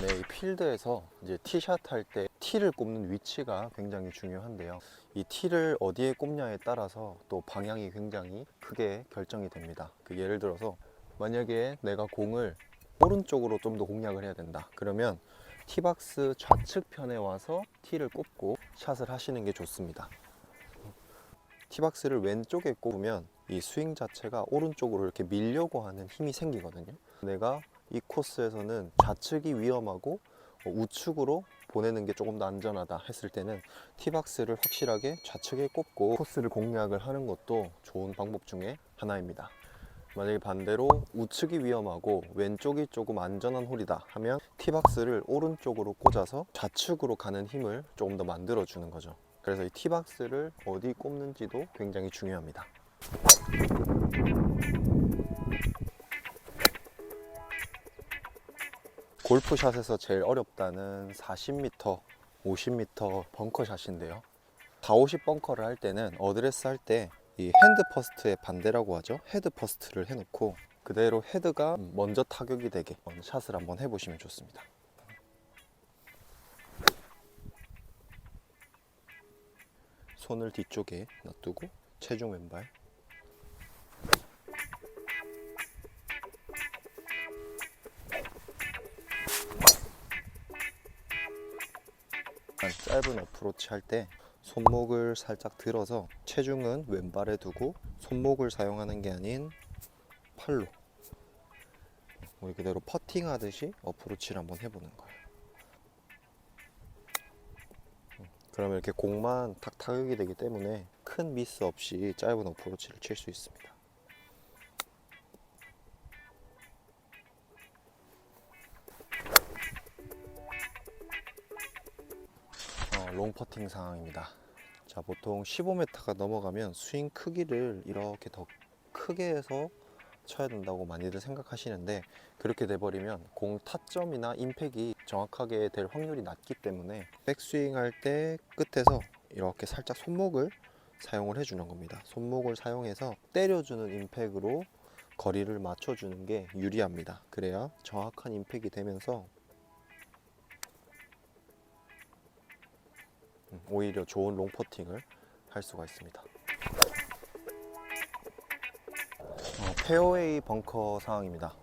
네, 이 필드에서 이제 티샷 할 때 티를 꼽는 위치가 굉장히 중요한데요. 이 티를 어디에 꼽냐에 따라서 또 방향이 굉장히 크게 결정이 됩니다. 예를 들어서 만약에 내가 공을 오른쪽으로 좀 더 공략을 해야 된다. 그러면 티박스 좌측 편에 와서 티를 꼽고 샷을 하시는 게 좋습니다. 티박스를 왼쪽에 꼽으면 이 스윙 자체가 오른쪽으로 이렇게 밀려고 하는 힘이 생기거든요. 내가 이 코스에서는 좌측이 위험하고 우측으로 보내는 게 조금 더 안전하다 했을 때는 티박스를 확실하게 좌측에 꼽고 코스를 공략을 하는 것도 좋은 방법 중에 하나입니다. 만약에 반대로 우측이 위험하고 왼쪽이 조금 안전한 홀이다 하면 티박스를 오른쪽으로 꽂아서 좌측으로 가는 힘을 조금 더 만들어 주는 거죠. 그래서 이 티박스를 어디 꼽는지도 굉장히 중요합니다. 골프샷에서 제일 어렵다는 40m, 50m 벙커샷인데요. 4, 50 벙커를 할 때는 어드레스 할 때 이 핸드 퍼스트의 반대라고 하죠. 헤드 퍼스트를 해놓고 그대로 헤드가 먼저 타격이 되게 샷을 한번 해보시면 좋습니다. 손을 뒤쪽에 놔두고 체중 왼발, 짧은 어프로치 할 때 손목을 살짝 들어서 체중은 왼발에 두고 손목을 사용하는 게 아닌 팔로 우리 그대로 퍼팅 하듯이 어프로치를 한번 해보는 거예요. 그러면 이렇게 공만 탁 타격이 되기 때문에 큰 미스 없이 짧은 어프로치를 칠 수 있습니다. 롱 퍼팅 상황입니다. 자, 보통 15m가 넘어가면 스윙 크기를 이렇게 더 크게 해서 쳐야 된다고 많이들 생각하시는데 그렇게 돼버리면 공 타점이나 임팩이 정확하게 될 확률이 낮기 때문에 백스윙 할 때 끝에서 이렇게 살짝 손목을 사용을 해주는 겁니다. 손목을 사용해서 때려주는 임팩으로 거리를 맞춰주는 게 유리합니다. 그래야 정확한 임팩이 되면서 오히려 좋은 롱 퍼팅을 할 수가 있습니다. 페어웨이 벙커 상황입니다.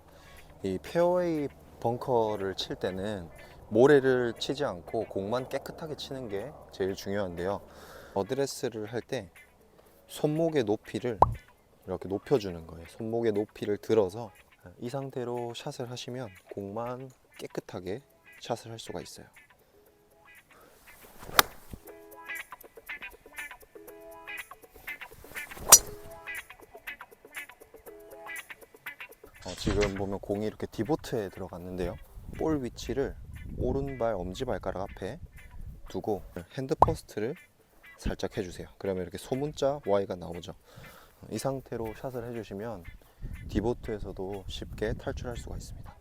이 페어웨이 벙커를 칠 때는 모래를 치지 않고 공만 깨끗하게 치는 게 제일 중요한데요. 어드레스를 할 때 손목의 높이를 이렇게 높여주는 거예요. 손목의 높이를 들어서 이 상태로 샷을 하시면 공만 깨끗하게 샷을 할 수가 있어요. 지금 보면 공이 이렇게 디보트에 들어갔는데요. 볼 위치를 오른발 엄지발가락 앞에 두고 핸드 퍼스트를 살짝 해주세요. 그러면 이렇게 소문자 Y가 나오죠. 이 상태로 샷을 해주시면 디보트에서도 쉽게 탈출할 수가 있습니다.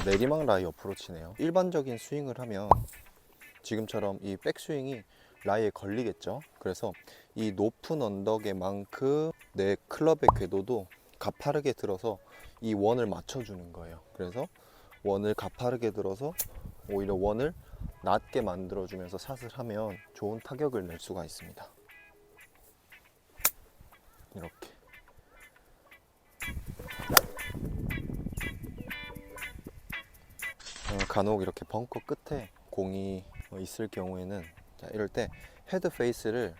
내리막 라이 어프로치네요. 일반적인 스윙을 하면 지금처럼 이 백스윙이 라이에 걸리겠죠. 그래서 이 높은 언덕의 만큼 내 클럽의 궤도도 가파르게 들어서 이 원을 맞춰주는 거예요. 그래서 원을 가파르게 들어서 오히려 원을 낮게 만들어주면서 샷을 하면 좋은 타격을 낼 수가 있습니다. 이렇게. 간혹 이렇게 벙커 끝에 공이 있을 경우에는 자, 이럴 때 헤드 페이스를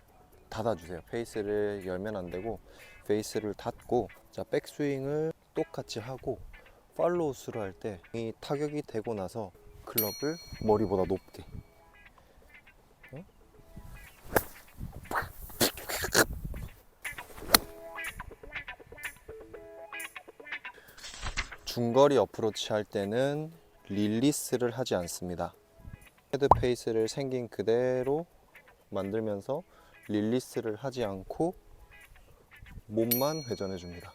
닫아주세요. 페이스를 열면 안 되고 페이스를 닫고 자, 백스윙을 똑같이 하고 팔로우 스루 할 때 이 타격이 되고 나서 클럽을 머리보다 높게 중거리 어프로치 할 때는 릴리스를 하지 않습니다. 헤드 페이스를 생긴 그대로 만들면서 릴리스를 하지 않고 몸만 회전해 줍니다.